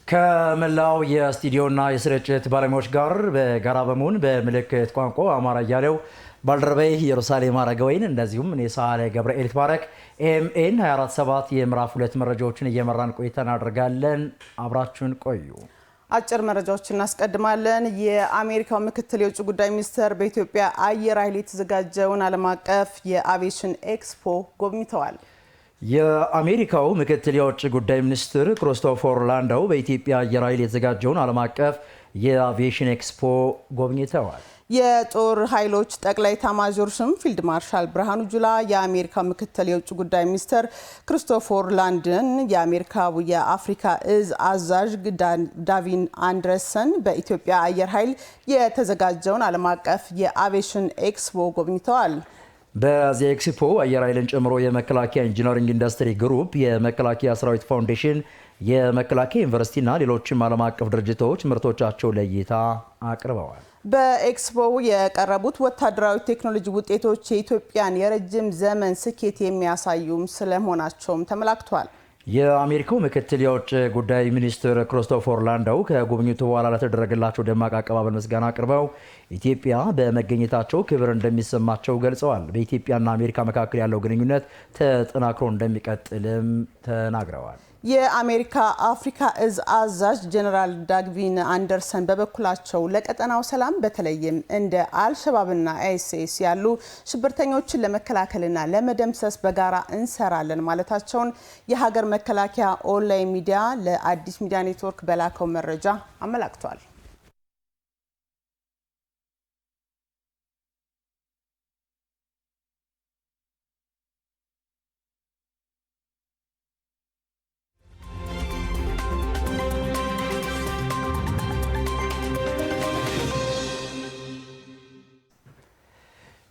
ከመላው የስቱዲዮና የስርጭት ባለሙያዎች ጋር በጋራ በመሆን በምልክት ቋንቋ አማራ ያለው ባልደረባይ ኢየሩሳሌም አረጋወይን እንደዚሁም እኔ ሳለ ገብርኤል ተባረክ ኤምኤን 247 የምዕራፍ 2 መረጃዎችን እየመራን ቆይታ እናደርጋለን። አብራችሁን ቆዩ። አጭር መረጃዎችን እናስቀድማለን። የአሜሪካው ምክትል የውጭ ጉዳይ ሚኒስትር በኢትዮጵያ አየር ኃይል የተዘጋጀውን ዓለም አቀፍ የአቪዬሽን ኤክስፖ ጎብኝተዋል። የአሜሪካው ምክትል የውጭ ጉዳይ ሚኒስትር ክሪስቶፈር ላንዳው በኢትዮጵያ አየር ኃይል የተዘጋጀውን ዓለም አቀፍ የአቪዬሽን ኤክስፖ ጎብኝተዋል። የጦር ኃይሎች ጠቅላይ ኤታማዦር ሹም ፊልድ ማርሻል ብርሃኑ ጁላ የአሜሪካ ምክትል የውጭ ጉዳይ ሚኒስትር ክሪስቶፈር ላንድን የአሜሪካው የአፍሪካ እዝ አዛዥ ዳቪን አንደርሰን በኢትዮጵያ አየር ኃይል የተዘጋጀውን ዓለም አቀፍ የአቪዬሽን ኤክስፖ ጎብኝተዋል። በዚህ ኤክስፖ አየር ኃይልን ጨምሮ የመከላከያ ኢንጂነሪንግ ኢንዱስትሪ ግሩፕ፣ የመከላከያ ሰራዊት ፋውንዴሽን፣ የመከላከያ ዩኒቨርሲቲና ሌሎችም ዓለም አቀፍ ድርጅቶች ምርቶቻቸው ለእይታ አቅርበዋል። በኤክስፖው የቀረቡት ወታደራዊ ቴክኖሎጂ ውጤቶች የኢትዮጵያን የረጅም ዘመን ስኬት የሚያሳዩም ስለመሆናቸውም ተመላክቷል። የአሜሪካው ምክትል የውጭ ጉዳይ ሚኒስትር ክሪስቶፈር ላንዳው ከጉብኝቱ በኋላ ለተደረገላቸው ደማቅ አቀባበል ምስጋና አቅርበው ኢትዮጵያ በመገኘታቸው ክብር እንደሚሰማቸው ገልጸዋል። በኢትዮጵያና አሜሪካ መካከል ያለው ግንኙነት ተጠናክሮ እንደሚቀጥልም ተናግረዋል። የአሜሪካ አፍሪካ እዝ አዛዥ ጀነራል ዳቪን አንደርሰን በበኩላቸው ለቀጠናው ሰላም በተለይም እንደ አልሸባብና አይኤስኤስ ያሉ ሽብርተኞችን ለመከላከልና ለመደምሰስ በጋራ እንሰራለን ማለታቸውን የሀገር መከላከያ ኦንላይን ሚዲያ ለአዲስ ሚዲያ ኔትወርክ በላከው መረጃ አመላክቷል።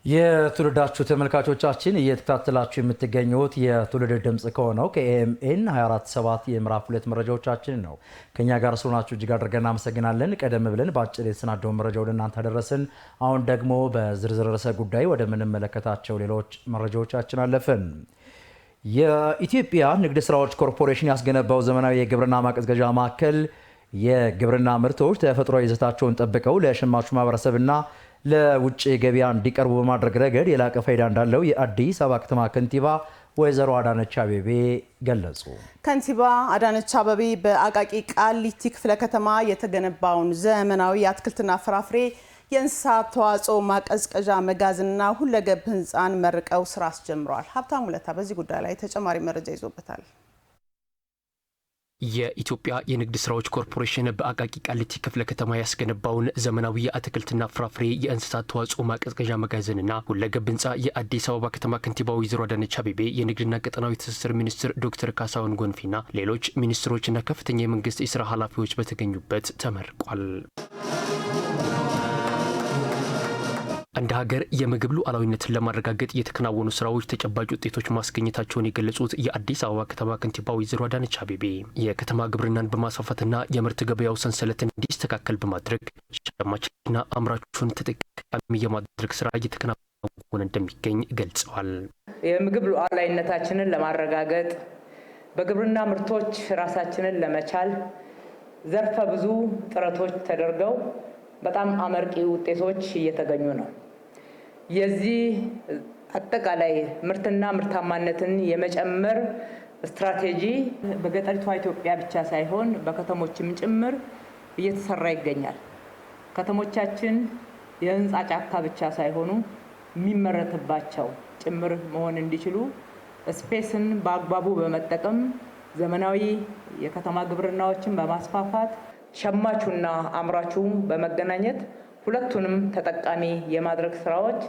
የትውልዳችሁ ተመልካቾቻችን እየተከታተላችሁ የምትገኙት የትውልድ ድምጽ ከሆነው ከኤምኤን 247 የምዕራፍ 2 መረጃዎቻችን ነው። ከኛ ጋር ስለሆናችሁ እጅግ አድርገን እናመሰግናለን። ቀደም ብለን በአጭር የተሰናደው መረጃ ወደ እናንተ አደረስን። አሁን ደግሞ በዝርዝር ርዕሰ ጉዳይ ወደ ምንመለከታቸው ሌሎች መረጃዎቻችን አለፍን። የኢትዮጵያ ንግድ ስራዎች ኮርፖሬሽን ያስገነባው ዘመናዊ የግብርና ማቀዝቀዣ ማዕከል የግብርና ምርቶች ተፈጥሯዊ ይዘታቸውን ጠብቀው ለሸማቹ ማህበረሰብና ለውጭ ገበያ እንዲቀርቡ በማድረግ ረገድ የላቀ ፋይዳ እንዳለው የአዲስ አበባ ከተማ ከንቲባ ወይዘሮ አዳነች አቤቤ ገለጹ። ከንቲባ አዳነች አቤቤ በአቃቂ ቃሊቲ ክፍለ ከተማ የተገነባውን ዘመናዊ የአትክልትና ፍራፍሬ የእንስሳት ተዋጽኦ ማቀዝቀዣ መጋዘንና ሁለገብ ህንፃን መርቀው ስራ አስጀምረዋል። ሀብታሙ ለታ በዚህ ጉዳይ ላይ ተጨማሪ መረጃ ይዞበታል። የኢትዮጵያ የንግድ ስራዎች ኮርፖሬሽን በአቃቂ ቃሊቲ ክፍለ ከተማ ያስገነባውን ዘመናዊ የአትክልትና ፍራፍሬ የእንስሳት ተዋጽኦ ማቀዝቀዣ መጋዘንና ሁለገብ ህንፃ የአዲስ አበባ ከተማ ከንቲባ ወይዘሮ አዳነች አቤቤ፣ የንግድና ቀጠናዊ ትስስር ሚኒስትር ዶክተር ካሳሁን ጎንፌና ሌሎች ሚኒስትሮችና ከፍተኛ የመንግስት የስራ ኃላፊዎች በተገኙበት ተመርቋል። እንደ ሀገር የምግብ ሉዓላዊነትን ለማረጋገጥ የተከናወኑ ስራዎች ተጨባጭ ውጤቶች ማስገኘታቸውን የገለጹት የአዲስ አበባ ከተማ ከንቲባ ወይዘሮ አዳነች አቤቤ የከተማ ግብርናን በማስፋፋትና የምርት ገበያው ሰንሰለት እንዲስተካከል በማድረግ ሸማችና አምራቹን ተጠቃሚ የማድረግ ስራ እየተከናወነ እንደሚገኝ ገልጸዋል። የምግብ ሉዓላዊነታችንን ለማረጋገጥ በግብርና ምርቶች ራሳችንን ለመቻል ዘርፈ ብዙ ጥረቶች ተደርገው በጣም አመርቂ ውጤቶች እየተገኙ ነው። የዚህ አጠቃላይ ምርትና ምርታማነትን የመጨመር ስትራቴጂ በገጠሪቷ ኢትዮጵያ ብቻ ሳይሆን በከተሞችም ጭምር እየተሰራ ይገኛል። ከተሞቻችን የህንፃ ጫካ ብቻ ሳይሆኑ የሚመረትባቸው ጭምር መሆን እንዲችሉ ስፔስን በአግባቡ በመጠቀም ዘመናዊ የከተማ ግብርናዎችን በማስፋፋት ሸማቹና አምራቹ በመገናኘት ሁለቱንም ተጠቃሚ የማድረግ ስራዎች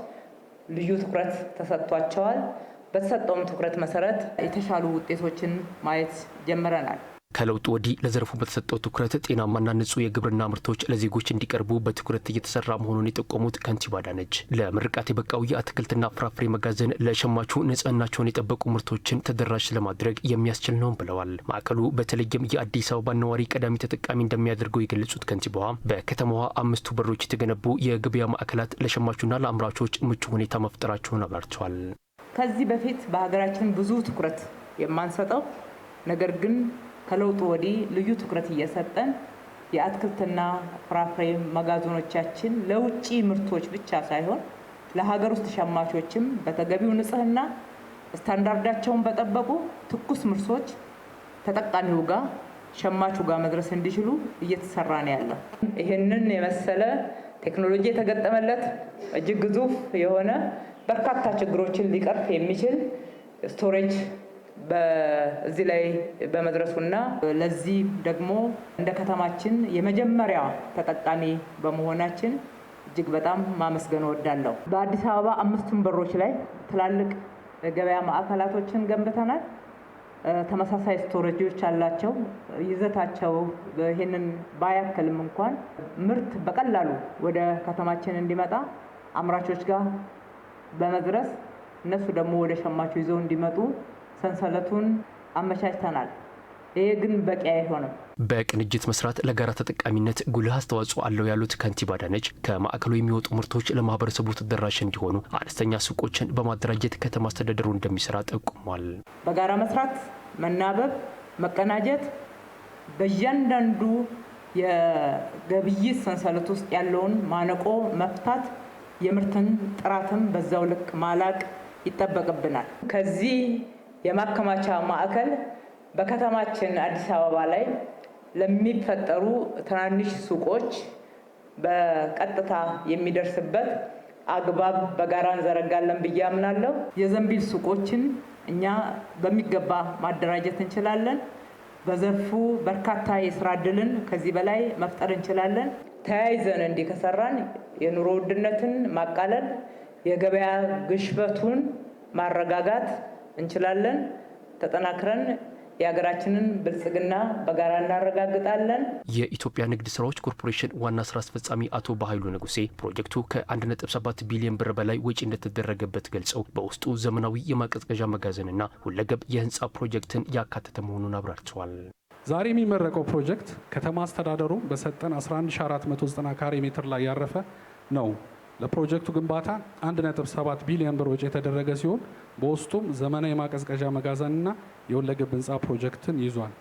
ልዩ ትኩረት ተሰጥቷቸዋል። በተሰጠውም ትኩረት መሰረት የተሻሉ ውጤቶችን ማየት ጀምረናል። ከለውጥ ወዲህ ለዘርፉ በተሰጠው ትኩረት ጤናማና ንጹህ የግብርና ምርቶች ለዜጎች እንዲቀርቡ በትኩረት እየተሰራ መሆኑን የጠቆሙት ከንቲባ አዳነች ለምርቃት የበቃው የአትክልትና ፍራፍሬ መጋዘን ለሸማቹ ንጽህናቸውን የጠበቁ ምርቶችን ተደራሽ ለማድረግ የሚያስችል ነው ብለዋል። ማዕከሉ በተለይም የአዲስ አበባ ነዋሪ ቀዳሚ ተጠቃሚ እንደሚያደርገው የገለጹት ከንቲባዋ በከተማዋ 5 በሮች የተገነቡ የገበያ ማዕከላት ለሸማቹና ለአምራቾች ምቹ ሁኔታ መፍጠራቸውን አብራርተዋል። ከዚህ በፊት በሀገራችን ብዙ ትኩረት የማንሰጠው ነገር ግን ከለውጡ ወዲህ ልዩ ትኩረት እየሰጠን የአትክልትና ፍራፍሬ መጋዘኖቻችን ለውጪ ምርቶች ብቻ ሳይሆን ለሀገር ውስጥ ሸማቾችም በተገቢው ንጽህና ስታንዳርዳቸውን በጠበቁ ትኩስ ምርቶች ተጠቃሚው ጋር ሸማቹ ጋር መድረስ እንዲችሉ እየተሰራ ነው ያለው። ይህንን የመሰለ ቴክኖሎጂ የተገጠመለት እጅግ ግዙፍ የሆነ በርካታ ችግሮችን ሊቀርፍ የሚችል ስቶሬጅ በዚህ ላይ በመድረሱና ለዚህ ደግሞ እንደ ከተማችን የመጀመሪያ ተጠቃሚ በመሆናችን እጅግ በጣም ማመስገን እወዳለሁ። በአዲስ አበባ 5ቱም በሮች ላይ ትላልቅ ገበያ ማዕከላቶችን ገንብተናል። ተመሳሳይ ስቶሬጆች አላቸው። ይዘታቸው ይሄንን ባያክልም እንኳን ምርት በቀላሉ ወደ ከተማችን እንዲመጣ አምራቾች ጋር በመድረስ እነሱ ደግሞ ወደ ሸማቹ ይዘው እንዲመጡ ሰንሰለቱን አመቻችተናል። ይሄ ግን በቂ አይሆንም። በቅንጅት መስራት ለጋራ ተጠቃሚነት ጉልህ አስተዋጽኦ አለው ያሉት ከንቲባ አዳነች ከማዕከሉ የሚወጡ ምርቶች ለማህበረሰቡ ተደራሽ እንዲሆኑ አነስተኛ ሱቆችን በማደራጀት ከተማ አስተዳደሩ እንደሚሰራ ጠቁሟል። በጋራ መስራት፣ መናበብ፣ መቀናጀት በእያንዳንዱ የግብይት ሰንሰለት ውስጥ ያለውን ማነቆ መፍታት፣ የምርትን ጥራትን በዛው ልክ ማላቅ ይጠበቅብናል። ከዚህ የማከማቻ ማዕከል በከተማችን አዲስ አበባ ላይ ለሚፈጠሩ ትናንሽ ሱቆች በቀጥታ የሚደርስበት አግባብ በጋራ እንዘረጋለን ብዬ አምናለሁ። የዘንቢል ሱቆችን እኛ በሚገባ ማደራጀት እንችላለን። በዘርፉ በርካታ የስራ ዕድልን ከዚህ በላይ መፍጠር እንችላለን። ተያይዘን እንዲህ ከሰራን የኑሮ ውድነትን ማቃለል፣ የገበያ ግሽበቱን ማረጋጋት እንችላለን። ተጠናክረን የሀገራችንን ብልጽግና በጋራ እናረጋግጣለን። የኢትዮጵያ ንግድ ስራዎች ኮርፖሬሽን ዋና ስራ አስፈጻሚ አቶ በኃይሉ ንጉሴ ፕሮጀክቱ ከ1.7 ቢሊዮን ብር በላይ ወጪ እንደተደረገበት ገልጸው በውስጡ ዘመናዊ የማቀዝቀዣ መጋዘንና ሁለገብ የህንፃ ፕሮጀክትን ያካተተ መሆኑን አብራርተዋል። ዛሬ የሚመረቀው ፕሮጀክት ከተማ አስተዳደሩ በሰጠን 11490 ካሬ ሜትር ላይ ያረፈ ነው። ለፕሮጀክቱ ግንባታ 1.7 ቢሊዮን ብር ወጪ የተደረገ ሲሆን በውስጡም ዘመናዊ የማቀዝቀዣ መጋዘንና የሁለገብ ህንፃ ፕሮጀክትን ይዟል።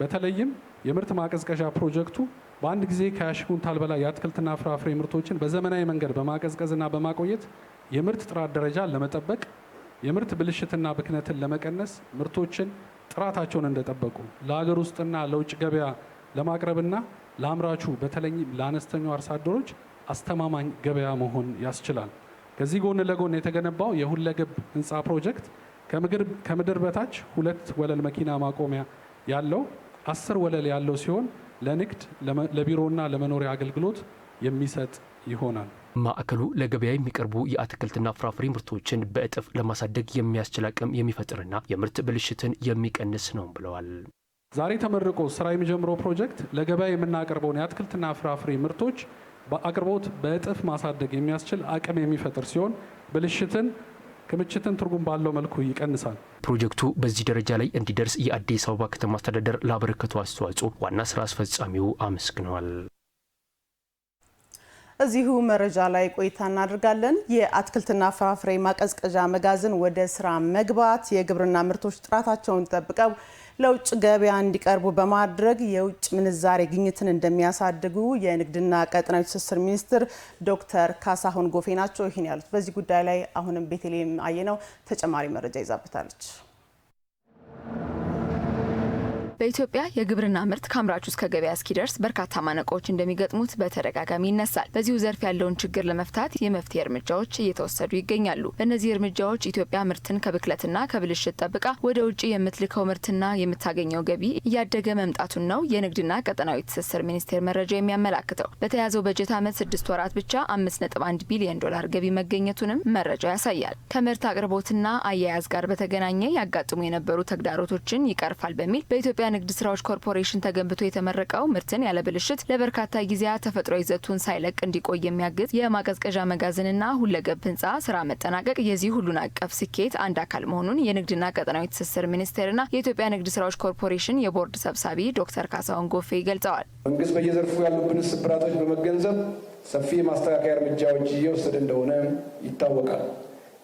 በተለይም የምርት ማቀዝቀዣ ፕሮጀክቱ በአንድ ጊዜ ከ20 ኩንታል በላይ የአትክልትና ፍራፍሬ ምርቶችን በዘመናዊ መንገድ በማቀዝቀዝና በማቆየት የምርት ጥራት ደረጃን ለመጠበቅ፣ የምርት ብልሽትና ብክነትን ለመቀነስ፣ ምርቶችን ጥራታቸውን እንደጠበቁ ለሀገር ውስጥና ለውጭ ገበያ ለማቅረብና ለአምራቹ በተለይም ለአነስተኛው አርሶ አደሮች አስተማማኝ ገበያ መሆን ያስችላል። ከዚህ ጎን ለጎን የተገነባው የሁለገብ ህንፃ ፕሮጀክት ከምድር በታች 2 ወለል መኪና ማቆሚያ ያለው 10 ወለል ያለው ሲሆን ለንግድ ለቢሮና ለመኖሪያ አገልግሎት የሚሰጥ ይሆናል። ማዕከሉ ለገበያ የሚቀርቡ የአትክልትና ፍራፍሬ ምርቶችን በእጥፍ ለማሳደግ የሚያስችል አቅም የሚፈጥርና የምርት ብልሽትን የሚቀንስ ነው ብለዋል። ዛሬ ተመርቆ ስራ የሚጀምረው ፕሮጀክት ለገበያ የምናቀርበውን የአትክልትና ፍራፍሬ ምርቶች በአቅርቦት በእጥፍ ማሳደግ የሚያስችል አቅም የሚፈጥር ሲሆን ብልሽትን፣ ክምችትን ትርጉም ባለው መልኩ ይቀንሳል። ፕሮጀክቱ በዚህ ደረጃ ላይ እንዲደርስ የአዲስ አበባ ከተማ አስተዳደር ላበረከቱ አስተዋጽኦ ዋና ስራ አስፈጻሚው አመስግነዋል። እዚሁ መረጃ ላይ ቆይታ እናደርጋለን። የአትክልትና ፍራፍሬ ማቀዝቀዣ መጋዘን ወደ ስራ መግባት የግብርና ምርቶች ጥራታቸውን ጠብቀው ለውጭ ገበያ እንዲቀርቡ በማድረግ የውጭ ምንዛሬ ግኝትን እንደሚያሳድጉ የንግድና ቀጠናዊ ትስስር ሚኒስትር ዶክተር ካሳሁን ጎፌ ናቸው ይህን ያሉት። በዚህ ጉዳይ ላይ አሁንም ቤተልሔም አየነው ተጨማሪ መረጃ ይዛበታለች። በኢትዮጵያ የግብርና ምርት ከአምራቹ እስከ ገበያ እስኪደርስ በርካታ ማነቆዎች እንደሚገጥሙት በተደጋጋሚ ይነሳል። በዚሁ ዘርፍ ያለውን ችግር ለመፍታት የመፍትሄ እርምጃዎች እየተወሰዱ ይገኛሉ። በእነዚህ እርምጃዎች ኢትዮጵያ ምርትን ከብክለትና ከብልሽት ጠብቃ ወደ ውጭ የምትልከው ምርትና የምታገኘው ገቢ እያደገ መምጣቱን ነው የንግድና ቀጠናዊ ትስስር ሚኒስቴር መረጃ የሚያመላክተው። በተያዘው በጀት ዓመት 6 ወራት ብቻ 5.1 ቢሊዮን ዶላር ገቢ መገኘቱንም መረጃው ያሳያል። ከምርት አቅርቦትና አያያዝ ጋር በተገናኘ ያጋጥሙ የነበሩ ተግዳሮቶችን ይቀርፋል በሚል በኢትዮጵያ ንግድ ስራዎች ኮርፖሬሽን ተገንብቶ የተመረቀው ምርትን ያለ ብልሽት ለበርካታ ጊዜያት ተፈጥሮ ይዘቱን ሳይለቅ እንዲቆይ የሚያግዝ የማቀዝቀዣ መጋዘንና ሁለገብ ህንፃ ስራ መጠናቀቅ የዚህ ሁሉን አቀፍ ስኬት አንድ አካል መሆኑን የንግድና ቀጠናዊ ትስስር ሚኒስቴርና የኢትዮጵያ ንግድ ስራዎች ኮርፖሬሽን የቦርድ ሰብሳቢ ዶክተር ካሳሁን ጎፌ ገልጸዋል። መንግስት በየዘርፉ ያሉብን ስብራቶች በመገንዘብ ሰፊ ማስተካከያ እርምጃዎች እየወሰደ እንደሆነ ይታወቃል።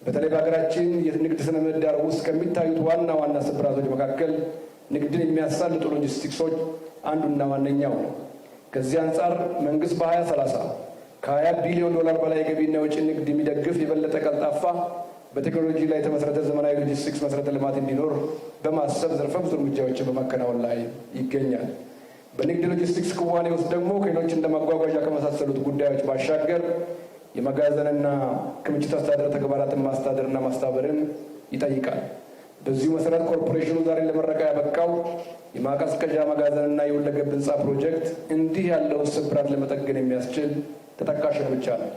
በተለይ በሀገራችን የንግድ ስነ ምህዳር ውስጥ ከሚታዩት ዋና ዋና ስብራቶች መካከል ንግድን የሚያሳልጡ ሎጂስቲክሶች አንዱና ዋነኛው ነው። ከዚህ አንጻር መንግስት በ2030 ከ20 ቢሊዮን ዶላር በላይ የገቢና የውጭ ንግድ የሚደግፍ የበለጠ ቀልጣፋ በቴክኖሎጂ ላይ የተመሰረተ ዘመናዊ ሎጂስቲክስ መሰረተ ልማት እንዲኖር በማሰብ ዘርፈ ብዙ እርምጃዎችን በማከናወን ላይ ይገኛል። በንግድ ሎጂስቲክስ ክዋኔ ውስጥ ደግሞ ከሌሎች እንደ ማጓጓዣ ከመሳሰሉት ጉዳዮች ባሻገር የመጋዘንና ክምችት አስተዳደር ተግባራትን ማስተዳደርና ማስተባበርን ይጠይቃል። በዚሁ መሰረት ኮርፖሬሽኑ ዛሬ ለመረቃ ያበቃው የማቀዝቀዣ መጋዘንና የሁለገብ ህንፃ ፕሮጀክት እንዲህ ያለውን ስብራት ለመጠገን የሚያስችል ተጠቃሽ እርምጃ ነው።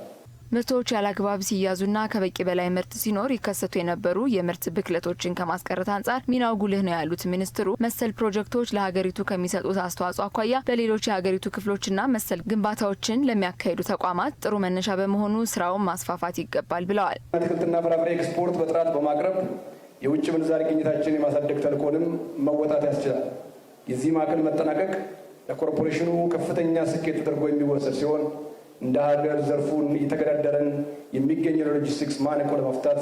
ምርቶች ያለአግባብ ሲያዙና ከበቂ በላይ ምርት ሲኖር ይከሰቱ የነበሩ የምርት ብክለቶችን ከማስቀረት አንጻር ሚናው ጉልህ ነው ያሉት ሚኒስትሩ መሰል ፕሮጀክቶች ለሀገሪቱ ከሚሰጡት አስተዋጽኦ አኳያ በሌሎች የሀገሪቱ ክፍሎችና መሰል ግንባታዎችን ለሚያካሂዱ ተቋማት ጥሩ መነሻ በመሆኑ ስራውን ማስፋፋት ይገባል ብለዋል። አትክልትና ፍራፍሬ ኤክስፖርት በጥራት በማቅረብ የውጭ ምንዛሪ ግኝታችንን የማሳደግ ተልዕኮንም መወጣት ያስችላል። የዚህ ማዕከል መጠናቀቅ ለኮርፖሬሽኑ ከፍተኛ ስኬት ተደርጎ የሚወሰድ ሲሆን እንደ ሀገር ዘርፉን እየተገዳደረን የሚገኘው ሎጂስቲክስ ማነቆ ለመፍታት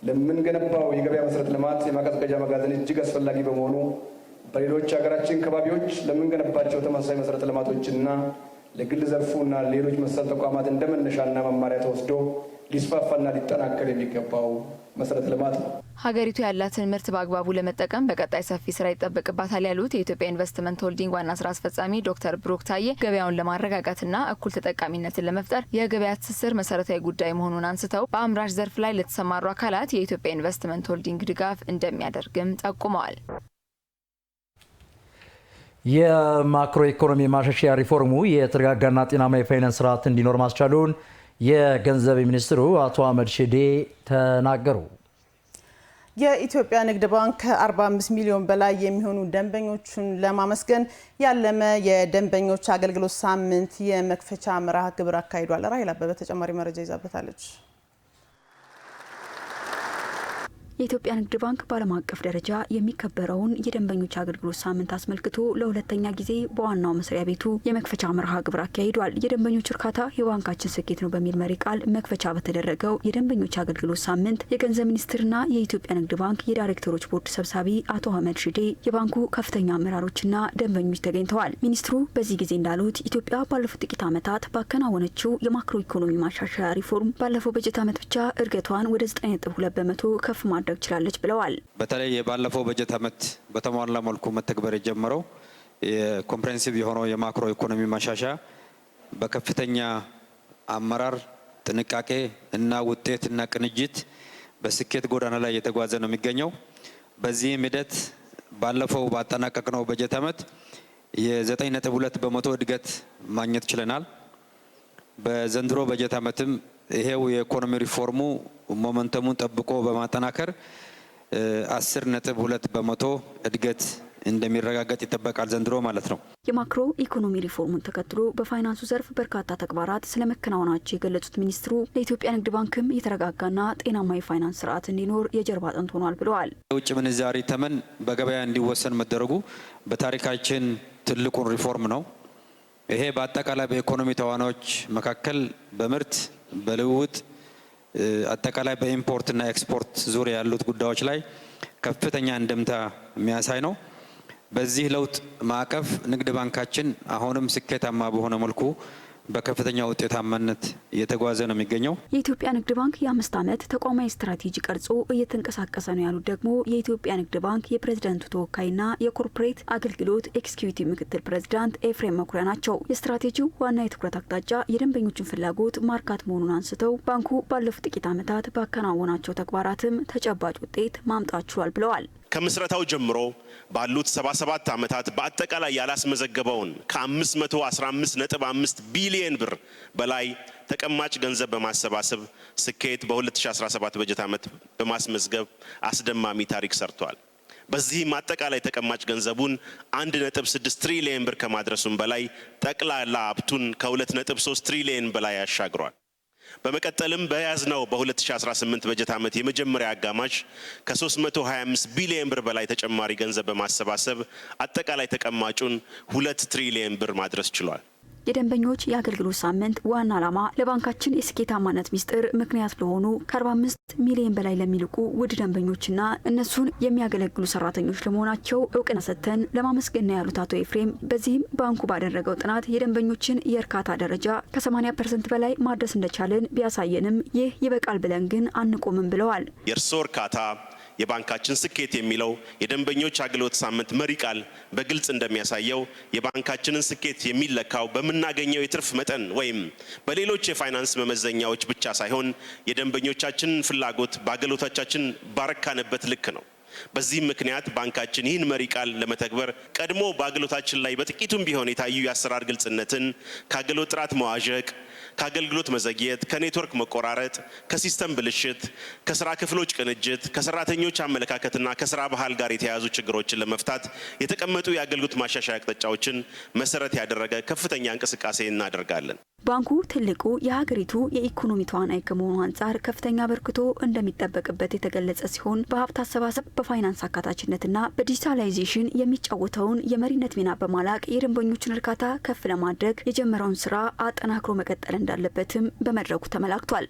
ለምንገነባው የገበያ መሰረተ ልማት የማቀዝቀዣ መጋዘን እጅግ አስፈላጊ በመሆኑ በሌሎች ሀገራችን አካባቢዎች ለምንገነባቸው ተመሳሳይ መሰረተ ልማቶችና ለግል ዘርፉና ሌሎች መሰል ተቋማት እንደ መነሻና መማሪያ ተወስዶ ሊስፋፋና ሊጠናከር የሚገባው መሰረተ ልማት ነው። ሀገሪቱ ያላትን ምርት በአግባቡ ለመጠቀም በቀጣይ ሰፊ ስራ ይጠበቅባታል ያሉት የኢትዮጵያ ኢንቨስትመንት ሆልዲንግ ዋና ስራ አስፈጻሚ ዶክተር ብሩክ ታዬ ገበያውን ለማረጋጋትና እኩል ተጠቃሚነትን ለመፍጠር የገበያ ትስስር መሰረታዊ ጉዳይ መሆኑን አንስተው በአምራች ዘርፍ ላይ ለተሰማሩ አካላት የኢትዮጵያ ኢንቨስትመንት ሆልዲንግ ድጋፍ እንደሚያደርግም ጠቁመዋል። የማክሮ ኢኮኖሚ ማሻሻያ ሪፎርሙ የተረጋጋና ጤናማ የፋይናንስ ስርዓት እንዲኖር ማስቻሉን የገንዘብ ሚኒስትሩ አቶ አህመድ ሺዴ ተናገሩ። የኢትዮጵያ ንግድ ባንክ ከ45 ሚሊዮን በላይ የሚሆኑ ደንበኞቹን ለማመስገን ያለመ የደንበኞች አገልግሎት ሳምንት የመክፈቻ መርሃ ግብር አካሂዷል። ራይል አበበ ተጨማሪ መረጃ ይዛበታለች። የኢትዮጵያ ንግድ ባንክ በዓለም አቀፍ ደረጃ የሚከበረውን የደንበኞች አገልግሎት ሳምንት አስመልክቶ ለሁለተኛ ጊዜ በዋናው መስሪያ ቤቱ የመክፈቻ መርሃ ግብር አካሂዷል። የደንበኞች እርካታ የባንካችን ስኬት ነው በሚል መሪ ቃል መክፈቻ በተደረገው የደንበኞች አገልግሎት ሳምንት የገንዘብ ሚኒስትርና የኢትዮጵያ ንግድ ባንክ የዳይሬክተሮች ቦርድ ሰብሳቢ አቶ አህመድ ሺዴ፣ የባንኩ ከፍተኛ አመራሮችና ደንበኞች ተገኝተዋል። ሚኒስትሩ በዚህ ጊዜ እንዳሉት ኢትዮጵያ ባለፉት ጥቂት ዓመታት ባከናወነችው የማክሮ ኢኮኖሚ ማሻሻያ ሪፎርም ባለፈው በጀት ዓመት ብቻ እድገቷን ወደ 9.2 በመቶ ከፍ ማድረግ ችላለች ብለዋል። በተለይ የባለፈው በጀት ዓመት በተሟላ መልኩ መተግበር የጀመረው የኮምፕሬሄንሲቭ የሆነው የማክሮ ኢኮኖሚ ማሻሻያ በከፍተኛ አመራር ጥንቃቄ እና ውጤት እና ቅንጅት በስኬት ጎዳና ላይ የተጓዘ ነው የሚገኘው። በዚህም ሂደት ባለፈው ባጠናቀቅነው በጀት ዓመት የ9.2 በመቶ እድገት ማግኘት ችለናል። በዘንድሮ በጀት ዓመትም ይሄው የኢኮኖሚ ሪፎርሙ ሞመንተሙን ጠብቆ በማጠናከር 10.2 በመቶ እድገት እንደሚረጋገጥ ይጠበቃል ዘንድሮ ማለት ነው። የማክሮ ኢኮኖሚ ሪፎርሙን ተከትሎ በፋይናንሱ ዘርፍ በርካታ ተግባራት ስለመከናወናቸው የገለጹት ሚኒስትሩ ለኢትዮጵያ ንግድ ባንክም የተረጋጋና ጤናማ የፋይናንስ ስርዓት እንዲኖር የጀርባ አጥንት ሆኗል ብለዋል። የውጭ ምንዛሪ ተመን በገበያ እንዲወሰን መደረጉ በታሪካችን ትልቁን ሪፎርም ነው። ይሄ በአጠቃላይ በኢኮኖሚ ተዋናዮች መካከል በምርት በልውውጥ አጠቃላይ በኢምፖርትና ኤክስፖርት ዙሪያ ያሉት ጉዳዮች ላይ ከፍተኛ እንደምታ የሚያሳይ ነው። በዚህ ለውጥ ማዕቀፍ ንግድ ባንካችን አሁንም ስኬታማ በሆነ መልኩ በከፍተኛ ውጤታማነት እየተጓዘ ነው የሚገኘው። የኢትዮጵያ ንግድ ባንክ የ5 ዓመት ተቋማዊ ስትራቴጂ ቀርጾ እየተንቀሳቀሰ ነው ያሉት ደግሞ የኢትዮጵያ ንግድ ባንክ የፕሬዝዳንቱ ተወካይና የኮርፖሬት አገልግሎት ኤክስኪዩቲቭ ምክትል ፕሬዝዳንት ኤፍሬም መኩሪያ ናቸው። የስትራቴጂው ዋና የትኩረት አቅጣጫ የደንበኞችን ፍላጎት ማርካት መሆኑን አንስተው ባንኩ ባለፉት ጥቂት ዓመታት ባከናወናቸው ተግባራትም ተጨባጭ ውጤት ማምጣት ችሏል ብለዋል። ከምስረታው ጀምሮ ባሉት 77 ዓመታት በአጠቃላይ ያላስመዘገበውን ከ515.5 ቢሊዮን ብር በላይ ተቀማጭ ገንዘብ በማሰባሰብ ስኬት በ2017 በጀት ዓመት በማስመዝገብ አስደማሚ ታሪክ ሰርቷል። በዚህም አጠቃላይ ተቀማጭ ገንዘቡን 1.6 ትሪሊዮን ብር ከማድረሱም በላይ ጠቅላላ ሀብቱን ከ2.3 ትሪሊዮን በላይ ያሻግሯል። በመቀጠልም በያዝነው በ2018 በጀት ዓመት የመጀመሪያ አጋማሽ ከ325 ቢሊዮን ብር በላይ ተጨማሪ ገንዘብ በማሰባሰብ አጠቃላይ ተቀማጩን 2 ትሪሊዮን ብር ማድረስ ችሏል። የደንበኞች የአገልግሎት ሳምንት ዋና ዓላማ ለባንካችን የስኬታማነት ሚስጥር ምክንያት ለሆኑ ከ45 ሚሊዮን በላይ ለሚልቁ ውድ ደንበኞችና እነሱን የሚያገለግሉ ሰራተኞች ለመሆናቸው እውቅና ሰጥተን ለማመስገን ነው ያሉት አቶ ኤፍሬም፣ በዚህም ባንኩ ባደረገው ጥናት የደንበኞችን የእርካታ ደረጃ ከ80% በላይ ማድረስ እንደቻለን ቢያሳየንም ይህ ይበቃል ብለን ግን አንቆምም ብለዋል። የእርስዎ እርካታ የባንካችን ስኬት የሚለው የደንበኞች አገልግሎት ሳምንት መሪ ቃል በግልጽ እንደሚያሳየው የባንካችንን ስኬት የሚለካው በምናገኘው የትርፍ መጠን ወይም በሌሎች የፋይናንስ መመዘኛዎች ብቻ ሳይሆን የደንበኞቻችንን ፍላጎት በአገልግሎቶቻችን ባረካንበት ልክ ነው። በዚህም ምክንያት ባንካችን ይህን መሪ ቃል ለመተግበር ቀድሞ በአገልግሎታችን ላይ በጥቂቱም ቢሆን የታዩ የአሰራር ግልጽነትን፣ ከአገልግሎት ጥራት መዋዠቅ፣ ከአገልግሎት መዘግየት፣ ከኔትወርክ መቆራረጥ፣ ከሲስተም ብልሽት፣ ከስራ ክፍሎች ቅንጅት፣ ከሰራተኞች አመለካከትና ከስራ ባህል ጋር የተያያዙ ችግሮችን ለመፍታት የተቀመጡ የአገልግሎት ማሻሻያ አቅጣጫዎችን መሰረት ያደረገ ከፍተኛ እንቅስቃሴ እናደርጋለን። ባንኩ ትልቁ የሀገሪቱ የኢኮኖሚ ተዋናይ ከመሆኑ አንጻር ከፍተኛ አበርክቶ እንደሚጠበቅበት የተገለጸ ሲሆን በሀብት አሰባሰብ፣ በፋይናንስ አካታችነትና በዲጂታላይዜሽን የሚጫወተውን የመሪነት ሚና በማላቅ የደንበኞችን እርካታ ከፍ ለማድረግ የጀመረውን ስራ አጠናክሮ መቀጠል እንዳለበትም በመድረኩ ተመላክቷል።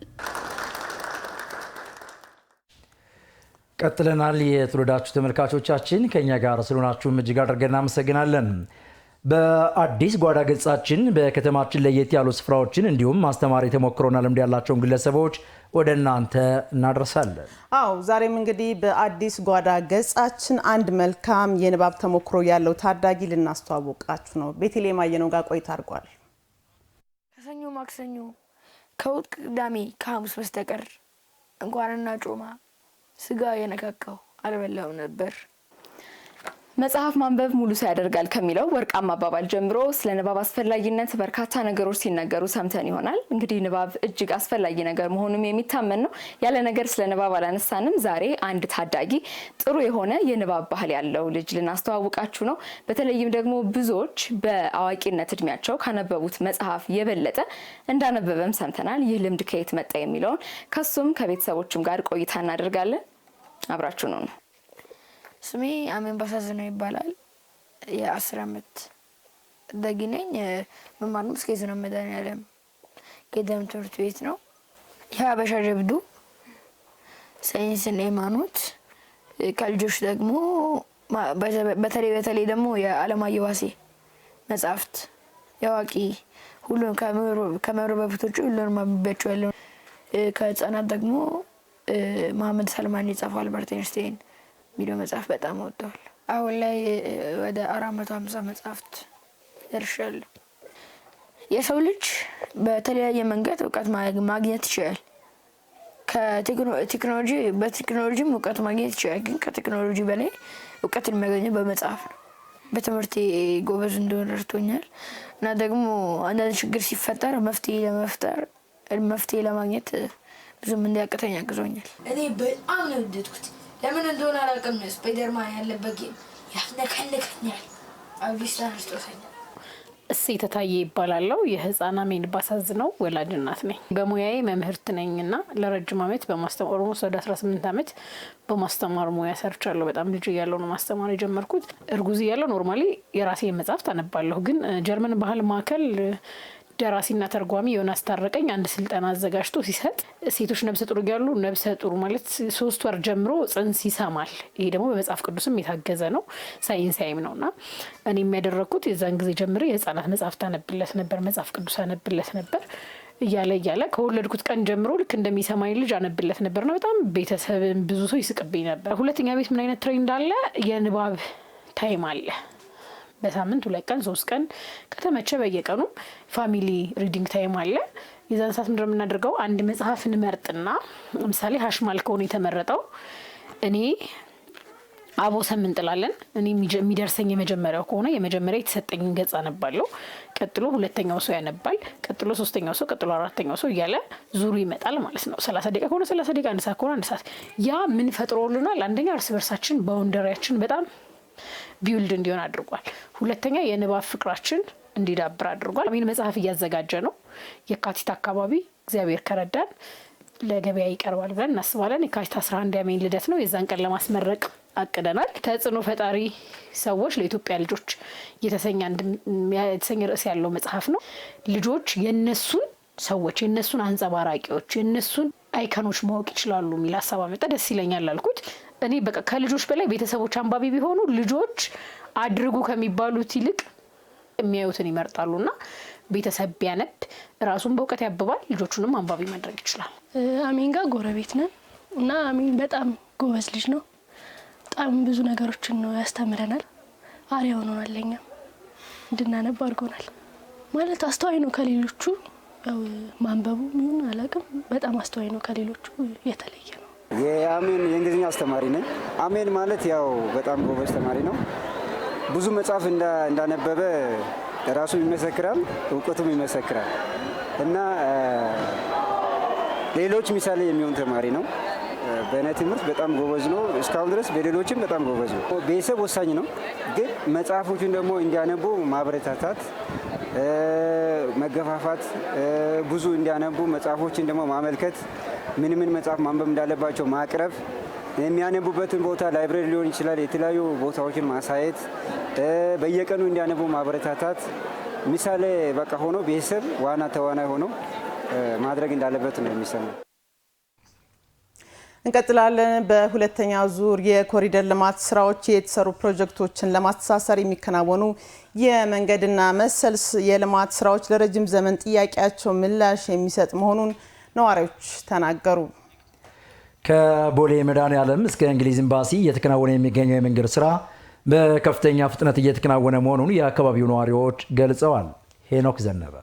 ቀጥለናል። የተወደዳችሁ ተመልካቾቻችን ከኛ ጋር ስለሆናችሁም እጅግ አድርገን እናመሰግናለን። በአዲስ ጓዳ ገጻችን በከተማችን ለየት ያሉ ስፍራዎችን እንዲሁም አስተማሪ ተሞክሮና ልምድ ያላቸውን ግለሰቦች ወደ እናንተ እናደርሳለን። ዛሬም እንግዲህ በአዲስ ጓዳ ገጻችን አንድ መልካም የንባብ ተሞክሮ ያለው ታዳጊ ልናስተዋውቃችሁ ነው። ቤተልሔም አየነው ጋር ቆይታ አድርጓል። ከሰኞ ማክሰኞ፣ ከእሁድ ቅዳሜ፣ ከሐሙስ በስተቀር እንኳንና ጮማ ስጋ የነካካው አልበላው ነበር። መጽሐፍ ማንበብ ሙሉ ሰው ያደርጋል ከሚለው ወርቃማ አባባል ጀምሮ ስለ ንባብ አስፈላጊነት በርካታ ነገሮች ሲነገሩ ሰምተን ይሆናል። እንግዲህ ንባብ እጅግ አስፈላጊ ነገር መሆኑም የሚታመን ነው። ያለ ነገር ስለ ንባብ አላነሳንም። ዛሬ አንድ ታዳጊ ጥሩ የሆነ የንባብ ባህል ያለው ልጅ ልናስተዋውቃችሁ ነው። በተለይም ደግሞ ብዙዎች በአዋቂነት እድሜያቸው ካነበቡት መጽሐፍ የበለጠ እንዳነበበም ሰምተናል። ይህ ልምድ ከየት መጣ የሚለውን ከሱም ከቤተሰቦችም ጋር ቆይታ እናደርጋለን። አብራችሁ ነው። ስሜ አሜን ባሳዝነው ይባላል። የ10 ዓመት ታዳጊ ነኝ። መማርም እስከ ዘመን መድኃኔዓለም ገዳም ትምህርት ቤት ነው። የሀበሻ ጀብዱ፣ ሳይንስና ሃይማኖት፣ ከልጆች ደግሞ በተለይ ደግሞ የዓለማየሁ ዋሴ መጽሐፍት የአዋቂ ሁሉን ከመሮ በፊቶቹ ሁሉንም አንብቤያቸዋለሁ። ከህፃናት ደግሞ መሐመድ ሰልማን የጻፈው አልበርት አይንስታይን የሚለው መጽሐፍ በጣም ወደዋል። አሁን ላይ ወደ 450 መጽሐፍት ደርሻለሁ። የሰው ልጅ በተለያየ መንገድ እውቀት ማግኘት ይችላል። በቴክኖሎጂም እውቀት ማግኘት ይችላል። ግን ከቴክኖሎጂ በላይ እውቀትን የሚያገኘው በመጽሐፍ ነው። በትምህርቴ ጎበዝ እንደሆነ ረድቶኛል እና ደግሞ አንዳንድ ችግር ሲፈጠር መፍትሄ ለማግኘት ብዙም እንዲያቅተኝ አግዞኛል። እኔ በጣም ነው የወደድኩት። ለምን እንደሆነ አላውቅም። ስፓይደርማን ያለበት ጌም ያስነከንከኛል። አብዲስ ታንስቶኛል። እሴት ታዬ ይባላለው። የህፃን አሜን ባሳዝነው ወላጅ እናት ነኝ። በሙያዬ መምህርት ነኝና ለረጅም ዓመት በማስተማር ወደ 18 ዓመት በማስተማር ሙያ ሰርቻለሁ። በጣም ልጅ እያለሁ ነው ማስተማር የጀመርኩት። እርጉዝ እያለሁ ኖርማሊ የራሴ መጽሐፍ ታነባለሁ። ግን ጀርመን ባህል ማዕከል ደራሲና ተርጓሚ ዮናስ ታረቀኝ አንድ ስልጠና አዘጋጅቶ ሲሰጥ ሴቶች ነብሰ ጡር ያሉ ነብሰ ጡር ማለት 3 ወር ጀምሮ ጽንስ ይሰማል። ይሄ ደግሞ በመጽሐፍ ቅዱስም የታገዘ ነው፣ ሳይንሳዊም ነውና እኔ የሚያደርኩት የዛን ጊዜ ጀምሮ የህፃናት መጽሐፍ ታነብለት ነበር፣ መጽሐፍ ቅዱስ አነብለት ነበር። እያለ ከወለድኩት ቀን ጀምሮ ልክ እንደሚሰማኝ ልጅ አነብለት ነበርና በጣም ቤተሰብም ብዙ ሰው ይስቅብኝ ነበር። ሁለተኛ ቤት ምን አይነት ትሬንድ አለ? የንባብ ታይም አለ። በሳምንት 2 ቀን 3 ቀን ከተመቸ በየቀኑ ፋሚሊ ሪዲንግ ታይም አለ። የዛን ሰዓት ምንድነው የምናደርገው? አንድ መጽሐፍ እንመርጥና ለምሳሌ ሀሽማል ከሆነ የተመረጠው እኔ አቦ ሰም እንጥላለን። እኔ የሚደርሰኝ የመጀመሪያው ከሆነ የመጀመሪያ የተሰጠኝን ገጽ አነባለሁ። ቀጥሎ ሁለተኛው ሰው ያነባል። ቀጥሎ ሶስተኛው ሰው፣ ቀጥሎ አራተኛው ሰው እያለ ዙሩ ይመጣል ማለት ነው። 30 ደቂቃ ከሆነ 30 ደቂቃ፣ 1 ሰዓት ከሆነ 1 ሰዓት። ያ ምን ፈጥሮልናል? አንደኛ እርስ በርሳችን ባውንደሪያችን በጣም ቢውልድ እንዲሆን አድርጓል። ሁለተኛ የንባብ ፍቅራችን እንዲዳብር አድርጓል። አሜን መጽሐፍ እያዘጋጀ ነው። የካቲት አካባቢ እግዚአብሔር ከረዳን ለገበያ ይቀርባል ብለን እናስባለን። የካቲት 11 የአሜን ልደት ነው። የዛን ቀን ለማስመረቅ አቅደናል። ተጽዕኖ ፈጣሪ ሰዎች ለኢትዮጵያ ልጆች የተሰኘ ርዕስ ያለው መጽሐፍ ነው። ልጆች የነሱን ሰዎች የነሱን አንጸባራቂዎች የነሱን አይከኖች ማወቅ ይችላሉ የሚል ሀሳብ አመጣ። ደስ ይለኛል አልኩት። እኔ በቃ ከልጆች በላይ ቤተሰቦች አንባቢ ቢሆኑ ልጆች አድርጉ ከሚባሉት ይልቅ የሚያዩትን ይመርጣሉና ቤተሰብ ቢያነብ ራሱን በእውቀት ያብባል፣ ልጆቹንም አንባቢ ማድረግ ይችላል። አሚን ጋር ጎረቤት ነን እና አሚን በጣም ጎበዝ ልጅ ነው። በጣም ብዙ ነገሮችን ነው ያስተምረናል። አሪያ ሆኖናል፣ ለኛ እንድናነብ አድርጎናል። ማለት አስተዋይ ነው ከሌሎቹ። ያው ማንበቡ ምን አላውቅም፣ በጣም አስተዋይ ነው ከሌሎቹ የተለየ ነው። የአሜን የእንግሊዝኛ አስተማሪ ነኝ። አሜን ማለት ያው በጣም ጎበዝ ተማሪ ነው። ብዙ መጽሐፍ እንዳነበበ ራሱ ይመሰክራል፣ እውቀቱም ይመሰክራል እና ሌሎች ምሳሌ የሚሆን ተማሪ ነው። በእኔ ትምህርት በጣም ጎበዝ ነው። እስካሁን ድረስ በሌሎችም በጣም ጎበዝ ነው። ቤተሰብ ወሳኝ ነው፣ ግን መጽሐፎቹን ደግሞ እንዲያነቡ ማበረታታት፣ መገፋፋት፣ ብዙ እንዲያነቡ መጽሐፎችን ደግሞ ማመልከት፣ ምን መጽሐፍ ማንበብ እንዳለባቸው ማቅረብ፣ የሚያነቡበትን ቦታ ላይብረሪ ሊሆን ይችላል፣ የተለያዩ ቦታዎችን ማሳየት፣ በየቀኑ እንዲያነቡ ማበረታታት፣ ምሳሌ በቃ ሆኖ ቤተሰብ ዋና ተዋናይ ሆኖ ማድረግ እንዳለበት ነው የሚሰማው። እንቀጥላለን። በሁለተኛው ዙር የኮሪደር ልማት ስራዎች የተሰሩ ፕሮጀክቶችን ለማስተሳሰር የሚከናወኑ የመንገድና መሰል የልማት ስራዎች ለረጅም ዘመን ጥያቄያቸው ምላሽ የሚሰጥ መሆኑን ነዋሪዎች ተናገሩ። ከቦሌ መድኃኔዓለም እስከ እንግሊዝ ኤምባሲ እየተከናወነ የሚገኘው የመንገድ ስራ በከፍተኛ ፍጥነት እየተከናወነ መሆኑን የአካባቢው ነዋሪዎች ገልጸዋል። ሄኖክ ዘነበ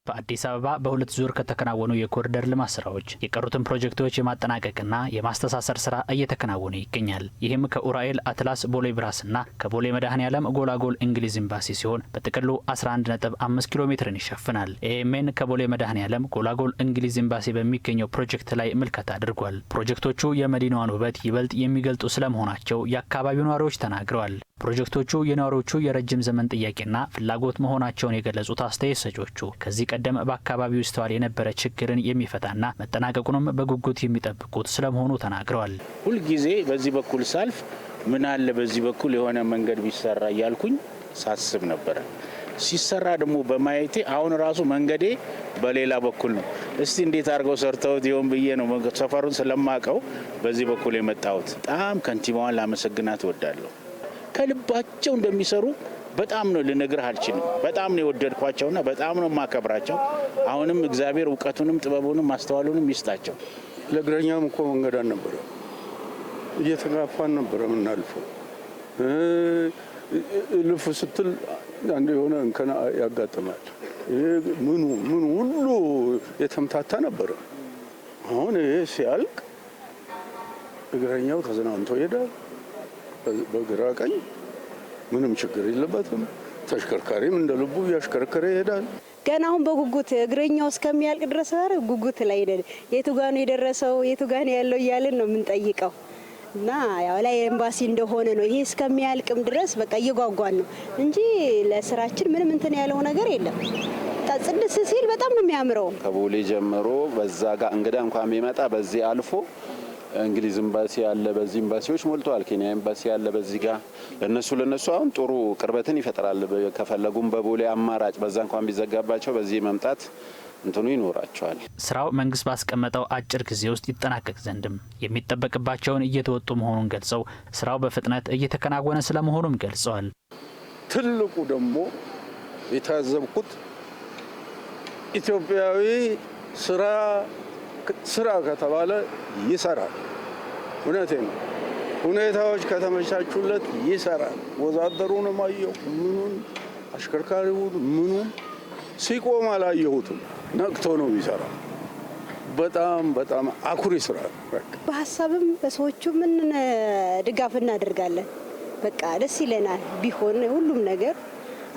በአዲስ አበባ በሁለት ዙር ከተከናወኑ የኮሪደር ልማት ስራዎች የቀሩትን ፕሮጀክቶች የማጠናቀቅና የማስተሳሰር ስራ እየተከናወነ ይገኛል። ይህም ከኡራኤል አትላስ ቦሌ ብራስና ከቦሌ መድኃኔዓለም ጎላጎል እንግሊዝ ኤምባሲ ሲሆን በጥቅሉ 11.5 ኪሎ ሜትርን ይሸፍናል። ኤኤምኤን ከቦሌ መድኃኔዓለም ጎላጎል እንግሊዝ ኤምባሲ በሚገኘው ፕሮጀክት ላይ ምልከታ አድርጓል። ፕሮጀክቶቹ የመዲናዋን ውበት ይበልጥ የሚገልጡ ስለመሆናቸው የአካባቢው ነዋሪዎች ተናግረዋል። ፕሮጀክቶቹ የነዋሪዎቹ የረጅም ዘመን ጥያቄና ፍላጎት መሆናቸውን የገለጹት አስተያየት ሰጪዎቹ ከዚህ ቀደም በአካባቢው ይስተዋል የነበረ ችግርን የሚፈታና መጠናቀቁንም በጉጉት የሚጠብቁት ስለመሆኑ ተናግረዋል። ሁልጊዜ በዚህ በኩል ሳልፍ ምን አለ በዚህ በኩል የሆነ መንገድ ቢሰራ እያልኩኝ ሳስብ ነበረ። ሲሰራ ደግሞ በማየቴ አሁን ራሱ መንገዴ በሌላ በኩል ነው። እስቲ እንዴት አድርገው ሰርተውት ይሆን ብዬ ነው ሰፈሩን ስለማቀው በዚህ በኩል የመጣሁት። በጣም ከንቲባዋን ላመሰግናት እወዳለሁ። ከልባቸው እንደሚሰሩ በጣም ነው ልነግርህ አልችልም። በጣም ነው የወደድኳቸውና በጣም ነው ማከብራቸው። አሁንም እግዚአብሔር እውቀቱንም ጥበቡንም ማስተዋሉንም ይስጣቸው። ለእግረኛም እኮ መንገድ አልነበረ፣ እየተጋፋን ነበረ የምናልፈው። ልፍ ስትል አንድ የሆነ እንከን ያጋጥማል። ምኑ ሁሉ የተምታታ ነበረ። አሁን ይሄ ሲያልቅ እግረኛው ተዝናንቶ ይሄዳል። በግራ ቀኝ ምንም ችግር የለበትም። ተሽከርካሪም እንደ ልቡ እያሽከረከረ ይሄዳል። ገና አሁን በጉጉት እግረኛው እስከሚያልቅ ድረስ ጉጉት ላይ ነን። የቱ ጋር ነው የደረሰው የቱ ጋር ነው ያለው እያልን ነው የምንጠይቀው እና ያው ላይ ኤምባሲ እንደሆነ ነው። ይሄ እስከሚያልቅም ድረስ በቃ እየጓጓን ነው እንጂ ለስራችን ምንም እንትን ያለው ነገር የለም። ጽድስ ሲል በጣም ነው የሚያምረው። ከቦሌ ጀምሮ በዛ ጋር እንግዳ እንኳን ቢመጣ በዚህ አልፎ እንግሊዝ ኤምባሲ ያለ በዚህ ኤምባሲዎች ሞልተዋል። ኬንያ ኤምባሲ ያለ በዚህ ጋር ለነሱ አሁን ጥሩ ቅርበትን ይፈጥራል። ከፈለጉም በቦሌ አማራጭ በዛ እንኳን ቢዘጋባቸው በዚህ መምጣት እንትኑ ይኖራቸዋል። ስራው መንግስት ባስቀመጠው አጭር ጊዜ ውስጥ ይጠናቀቅ ዘንድም የሚጠበቅባቸውን እየተወጡ መሆኑን ገልጸው ስራው በፍጥነት እየተከናወነ ስለመሆኑም ገልጸዋል። ትልቁ ደግሞ የታዘብኩት ኢትዮጵያዊ ስራ ከተባለ ይሰራል። እውነቴ ነው። ሁኔታዎች ከተመቻቹለት ይሰራል። ወዛደሩንም አየሁ፣ ምኑን አሽከርካሪውን ምኑን ሲቆም አላየሁትም። ነቅቶ ነው የሚሰራ። በጣም አኩሪ ስራ። በሀሳብም በሰዎቹ ምን ድጋፍ እናደርጋለን። በቃ ደስ ይለናል ቢሆን ሁሉም ነገር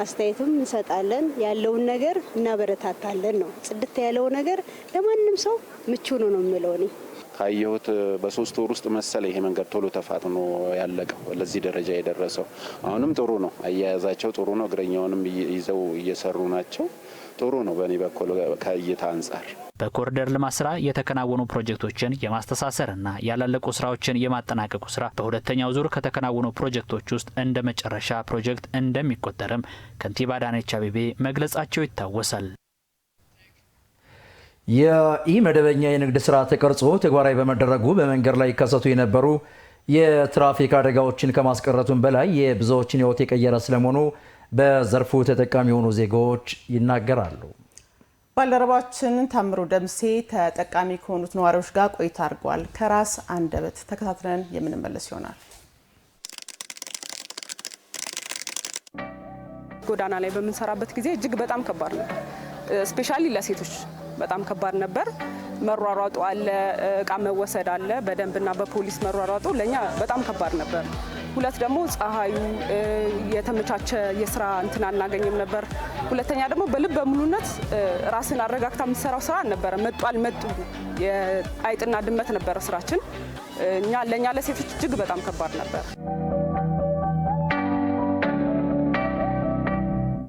አስተያየቱም እንሰጣለን። ያለውን ነገር እናበረታታለን ነው። ጽድት ያለው ነገር ለማንም ሰው ምቹ ነው የምለው እኔ። ካየሁት በ3 ወር ውስጥ መሰለ ይሄ መንገድ ቶሎ ተፋጥኖ ያለቀው ለዚህ ደረጃ የደረሰው። አሁንም ጥሩ ነው፣ አያያዛቸው ጥሩ ነው። እግረኛውንም ይዘው እየሰሩ ናቸው። ጥሩ ነው በእኔ በኩል ከእይታ አንጻር። በኮሪደር ልማት ስራ የተከናወኑ ፕሮጀክቶችን የማስተሳሰርና ያላለቁ ስራዎችን የማጠናቀቁ ስራ በሁለተኛው ዙር ከተከናወኑ ፕሮጀክቶች ውስጥ እንደ መጨረሻ ፕሮጀክት እንደሚቆጠርም ከንቲባ አዳነች አቤቤ መግለጻቸው ይታወሳል። የኢመደበኛ የንግድ ስራ ተቀርጾ ተግባራዊ በመደረጉ በመንገድ ላይ ይከሰቱ የነበሩ የትራፊክ አደጋዎችን ከማስቀረቱም በላይ የብዙዎችን ሕይወት የቀየረ ስለመሆኑ በዘርፉ ተጠቃሚ የሆኑ ዜጎች ይናገራሉ። ባልደረባችን ታምሩ ደምሴ ተጠቃሚ ከሆኑት ነዋሪዎች ጋር ቆይታ አድርጓል። ከራስ አንደበት ተከታትለን የምንመለስ ይሆናል። ጎዳና ላይ በምንሰራበት ጊዜ እጅግ በጣም ከባድ ነው። ስፔሻሊ ለሴቶች በጣም ከባድ ነበር። መሯሯጡ አለ፣ እቃ መወሰድ አለ፣ በደንብና በፖሊስ መሯሯጡ ለኛ በጣም ከባድ ነበር። ሁለት ደግሞ ፀሐዩ የተመቻቸ የስራ እንትን አናገኝም ነበር። ሁለተኛ ደግሞ በልብ በሙሉነት ራስን አረጋግታ የምትሰራው ስራ ነበር። መጡ አልመጡ የአይጥና ድመት ነበር ስራችን። ለኛ ለሴቶች እጅግ በጣም ከባድ ነበር።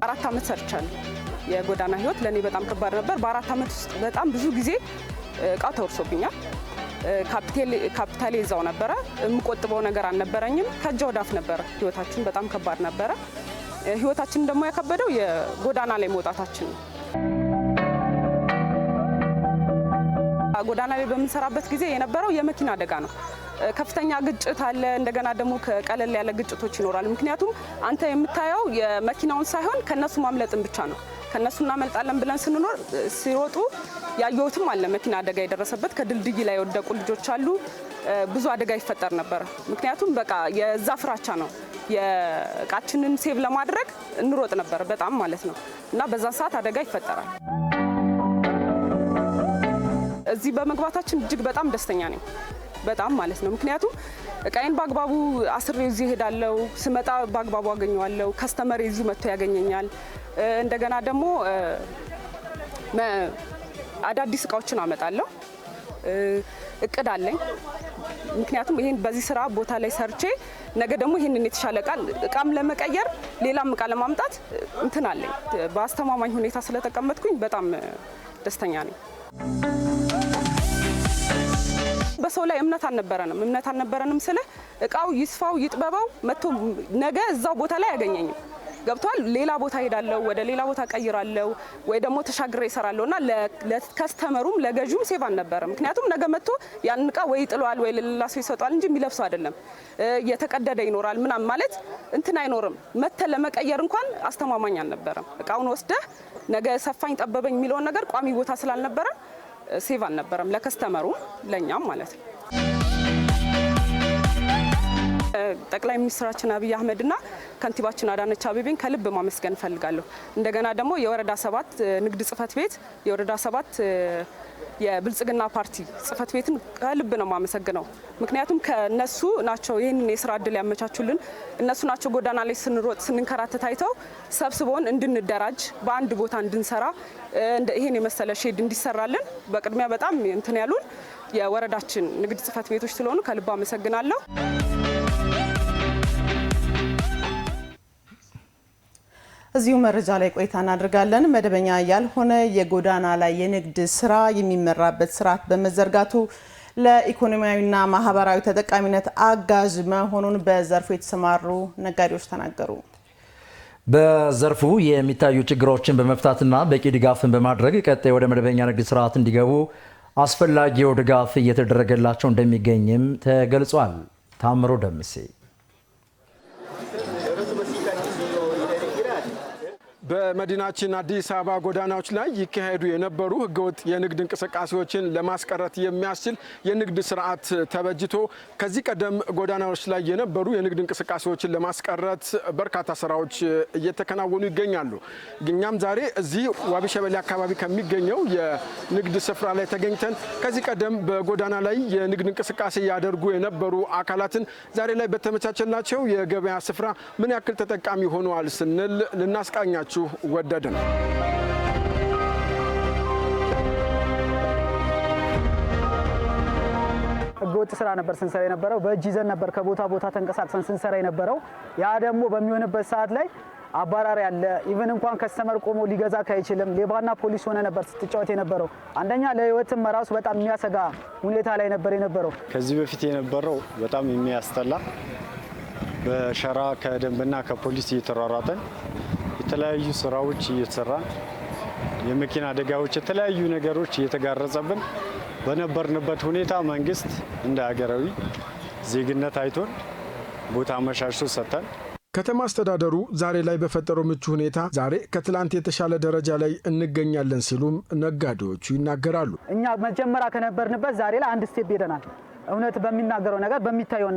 4 ዓመት ሰርቻለሁ። የጎዳና ህይወት ለኔ በጣም ከባድ ነበር። በ4 ዓመት ውስጥ በጣም ብዙ ጊዜ እቃ ተወርሶብኛል። ካፒታሌ እዛው ነበረ። የምቆጥበው ነገር አልነበረኝም። ከእጅ ወዳፍ ነበረ። ህይወታችን በጣም ከባድ ነበረ። ህይወታችን ደግሞ ያከበደው የጎዳና ላይ መውጣታችን ነው። ጎዳና ላይ በምንሰራበት ጊዜ የነበረው የመኪና አደጋ ነው። ከፍተኛ ግጭት አለ። እንደገና ደግሞ ከቀለል ያለ ግጭቶች ይኖራሉ። ምክንያቱም አንተ የምታየው የመኪናውን ሳይሆን ከነሱ ማምለጥን ብቻ ነው። ከነሱ እናመልጣለን ብለን ስንኖር ሲሮጡ ያየሁትም አለ መኪና አደጋ የደረሰበት። ከድልድይ ላይ የወደቁ ልጆች አሉ። ብዙ አደጋ ይፈጠር ነበር። ምክንያቱም በቃ የዛ ፍራቻ ነው። የእቃችንን ሴቭ ለማድረግ እንሮጥ ነበር በጣም ማለት ነው። እና በዛ ሰዓት አደጋ ይፈጠራል። እዚህ በመግባታችን እጅግ በጣም ደስተኛ ነኝ። በጣም ማለት ነው። ምክንያቱም እቃዬን በአግባቡ አስሬው እዚህ ሄዳለሁ። ስመጣ በአግባቡ አገኘዋለሁ። ከስተመር እዚሁ መጥቶ ያገኘኛል። እንደገና ደግሞ አዳዲስ እቃዎችን አመጣለሁ። እቅድ አለኝ። ምክንያቱም ይሄን በዚህ ስራ ቦታ ላይ ሰርቼ ነገ ደግሞ ይሄንን የተሻለ እቃም ለመቀየር ሌላም እቃ ለማምጣት እንትን አለኝ። በአስተማማኝ ሁኔታ ስለተቀመጥኩኝ በጣም ደስተኛ ነኝ። በሰው ላይ እምነት አልነበረንም ስለ እቃው ይስፋው ይጥበባው መጥቶ ነገ እዛው ቦታ ላይ ያገኘኝም ገብቷል። ሌላ ቦታ ሄዳለሁ፣ ወደ ሌላ ቦታ ቀይራለሁ ወይ ደግሞ ተሻግሬ እሰራለሁና ለከስተመሩም ለገዥውም ሴቭ አልነበረ። ምክንያቱም ነገ መጥቶ ያን እቃ ወይ ጥሏል ወይ ለሌላ ሰው ይሰጣል እንጂ የሚለብሰው አይደለም። የተቀደደ ይኖራል ምናምን ማለት እንትን አይኖርም። መተ ለመቀየር እንኳን አስተማማኝ አልነበረም። እቃውን ወስደህ ነገ ሰፋኝ ጠበበኝ የሚለውን ነገር ቋሚ ቦታ ስላልነበረ ሴቭ አልነበረም ለከስተመሩ ለኛም ማለት ነው። ጠቅላይ ሚኒስትራችን አብይ አህመድና ከንቲባችን አዳነች አቤቤን ከልብ ማመስገን ፈልጋለሁ። እንደገና ደግሞ የወረዳ 7 ንግድ ጽህፈት ቤት የወረዳ 7 የብልጽግና ፓርቲ ጽህፈት ቤትን ከልብ ነው ማመሰግነው። ምክንያቱም ከነሱ ናቸው ይሄንን የስራ እድል ያመቻቹልን። እነሱ ናቸው ጎዳና ላይ ስንሮጥ ስንንከራተት አይተው ሰብስቦን እንድንደራጅ በአንድ ቦታ እንድንሰራ ይሄን የመሰለ ሼድ እንዲሰራልን በቅድሚያ በጣም እንትን ያሉን የወረዳችን ንግድ ጽህፈት ቤቶች ስለሆኑ ከልብ አመሰግናለሁ። እዚሁ መረጃ ላይ ቆይታ እናደርጋለን። መደበኛ ያልሆነ የጎዳና ላይ የንግድ ስራ የሚመራበት ስርዓት በመዘርጋቱ ለኢኮኖሚያዊና ማህበራዊ ተጠቃሚነት አጋዥ መሆኑን በዘርፉ የተሰማሩ ነጋዴዎች ተናገሩ። በዘርፉ የሚታዩ ችግሮችን በመፍታትና በቂ ድጋፍን በማድረግ ቀጣይ ወደ መደበኛ ንግድ ስርዓት እንዲገቡ አስፈላጊው ድጋፍ እየተደረገላቸው እንደሚገኝም ተገልጿል። ታምሮ ደምሴ በመዲናችን አዲስ አበባ ጎዳናዎች ላይ ይካሄዱ የነበሩ ህገወጥ የንግድ እንቅስቃሴዎችን ለማስቀረት የሚያስችል የንግድ ስርዓት ተበጅቶ ከዚህ ቀደም ጎዳናዎች ላይ የነበሩ የንግድ እንቅስቃሴዎችን ለማስቀረት በርካታ ስራዎች እየተከናወኑ ይገኛሉ። እኛም ዛሬ እዚህ ዋቢ ሸበሌ አካባቢ ከሚገኘው የንግድ ስፍራ ላይ ተገኝተን ከዚህ ቀደም በጎዳና ላይ የንግድ እንቅስቃሴ ያደርጉ የነበሩ አካላትን ዛሬ ላይ በተመቻቸላቸው የገበያ ስፍራ ምን ያክል ተጠቃሚ ሆነዋል ስንል ልናስቃኛቸው ወደድን። ህገወጥ ስራ ነበር ስንሰራ የነበረው። በእጅ ይዘን ነበር ከቦታ ቦታ ተንቀሳቅሰን ስንሰራ የነበረው። ያ ደግሞ በሚሆንበት ሰዓት ላይ አባራሪ ያለ ኢቭን እንኳን ከስተመር ቆሞ ሊገዛ ካይችልም ሌባና ፖሊስ ሆነ ነበር ስትጫወት የነበረው። አንደኛ ለህይወትም ራሱ በጣም የሚያሰጋ ሁኔታ ላይ ነበር የነበረው። ከዚህ በፊት የነበረው በጣም የሚያስጠላ በሸራ ከደንብና ከፖሊስ እየተሯሯጠን የተለያዩ ስራዎች እየተሰራን የመኪና አደጋዎች የተለያዩ ነገሮች እየተጋረጸብን በነበርንበት ሁኔታ መንግስት እንደ ሀገራዊ ዜግነት አይቶን ቦታ አመቻችቶ ሰጥተን ከተማ አስተዳደሩ ዛሬ ላይ በፈጠረው ምቹ ሁኔታ ዛሬ ከትላንት የተሻለ ደረጃ ላይ እንገኛለን ሲሉም ነጋዴዎቹ ይናገራሉ። እኛ መጀመሪያ ከነበርንበት ዛሬ ላይ አንድ ስቴፕ ሄደናል። እውነት በሚናገረው ነገር በሚታየው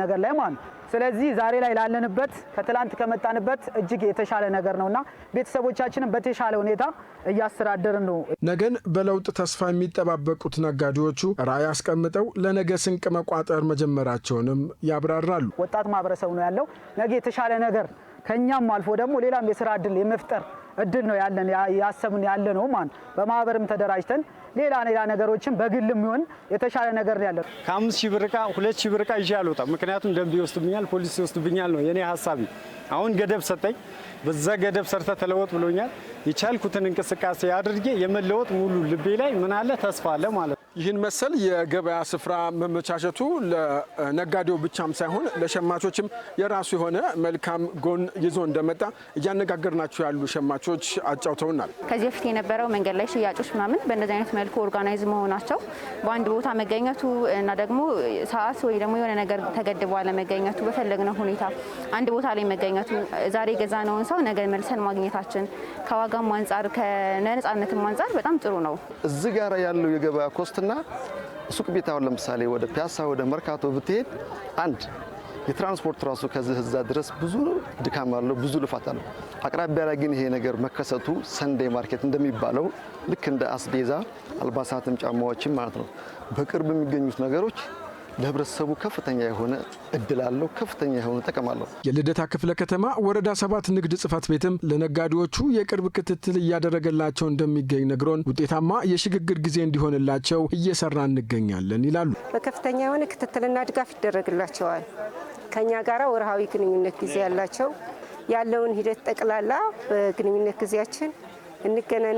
ነገር ላይ ማለት። ስለዚህ ዛሬ ላይ ላለንበት ከትላንት ከመጣንበት እጅግ የተሻለ ነገር ነውና ቤተሰቦቻችንን በተሻለ ሁኔታ እያስተዳደርን ነው። ነገን በለውጥ ተስፋ የሚጠባበቁት ነጋዴዎቹ ራዕይ አስቀምጠው ለነገ ስንቅ መቋጠር መጀመራቸውንም ያብራራሉ። ወጣት ማህበረሰቡ ነው ያለው። ነገ የተሻለ ነገር ከኛም አልፎ ደግሞ ሌላም የስራ እድል የመፍጠር እድል ነው ያለን ያሰብን ያለ ነው ማለት። በማህበርም ተደራጅተን ሌላ ነገሮችን በግልም ይሁን የተሻለ ነገር ነው ያለው። ከ5000 ብር ዕቃ 2000 ብር ዕቃ ይዤ አልወጣም። ምክንያቱም ደንብ ይወስድብኛል፣ ፖሊስ ይወስድብኛል ነው የኔ ሀሳቢ። አሁን ገደብ ሰጠኝ። በዛ ገደብ ሰርተ ተለወጥ ብሎኛል። የቻልኩትን እንቅስቃሴ አድርጌ የመለወጥ ሙሉ ልቤ ላይ ምን አለ ተስፋ አለ ማለት ነው። ይህን መሰል የገበያ ስፍራ መመቻቸቱ ለነጋዴው ብቻም ሳይሆን ለሸማቾችም የራሱ የሆነ መልካም ጎን ይዞ እንደመጣ እያነጋገርናቸው ያሉ ሸማቾች አጫውተውናል። ከዚህ በፊት የነበረው መንገድ ላይ ሽያጮች ምናምን በእንደዚህ አይነት መልኩ ኦርጋናይዝ መሆናቸው በአንድ ቦታ መገኘቱ እና ደግሞ ሰዓት ወይ ደግሞ የሆነ ነገር ተገድቦ አለመገኘቱ በፈለግነው ሁኔታ አንድ ቦታ ላይ መገኘቱ ዛሬ የገዛነውን ሰው ነገ መልሰን ማግኘታችን ከዋጋም አንጻር ከነጻነትም አንጻር በጣም ጥሩ ነው። እዚህ ጋር ያለው የገበያ ኮስትና ሱቅ ቤት አሁን ለምሳሌ ወደ ፒያሳ ወደ መርካቶ ብትሄድ አንድ የትራንስፖርት ራሱ ከዚህ እዛ ድረስ ብዙ ድካም አለው፣ ብዙ ልፋት አለው። አቅራቢያ ላይ ግን ይሄ ነገር መከሰቱ ሰንዴ ማርኬት እንደሚባለው ልክ እንደ አስቤዛ አልባሳትም ጫማዎችም ማለት ነው በቅርብ የሚገኙት ነገሮች ለህብረተሰቡ ከፍተኛ የሆነ እድል አለው፣ ከፍተኛ የሆነ ጥቅም አለው። የልደታ ክፍለ ከተማ ወረዳ 7 ንግድ ጽሕፈት ቤትም ለነጋዴዎቹ የቅርብ ክትትል እያደረገላቸው እንደሚገኝ ነግሮን ውጤታማ የሽግግር ጊዜ እንዲሆንላቸው እየሰራ እንገኛለን ይላሉ። በከፍተኛ የሆነ ክትትልና ድጋፍ ይደረግላቸዋል። ከኛ ጋራ ወርሃዊ ግንኙነት ጊዜ ያላቸው ያለውን ሂደት ጠቅላላ በግንኙነት ጊዜያችን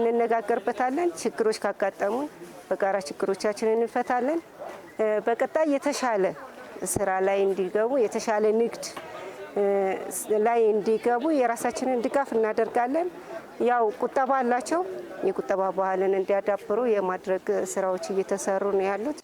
እንነጋገርበታለን። ችግሮች ካጋጠሙን በጋራ ችግሮቻችንን እንፈታለን። በቀጣይ የተሻለ ስራ ላይ እንዲገቡ የተሻለ ንግድ ላይ እንዲገቡ የራሳችንን ድጋፍ እናደርጋለን። ያው ቁጠባ አላቸው። የቁጠባ ባህልን እንዲያዳብሩ የማድረግ ስራዎች እየተሰሩ ነው ያሉት።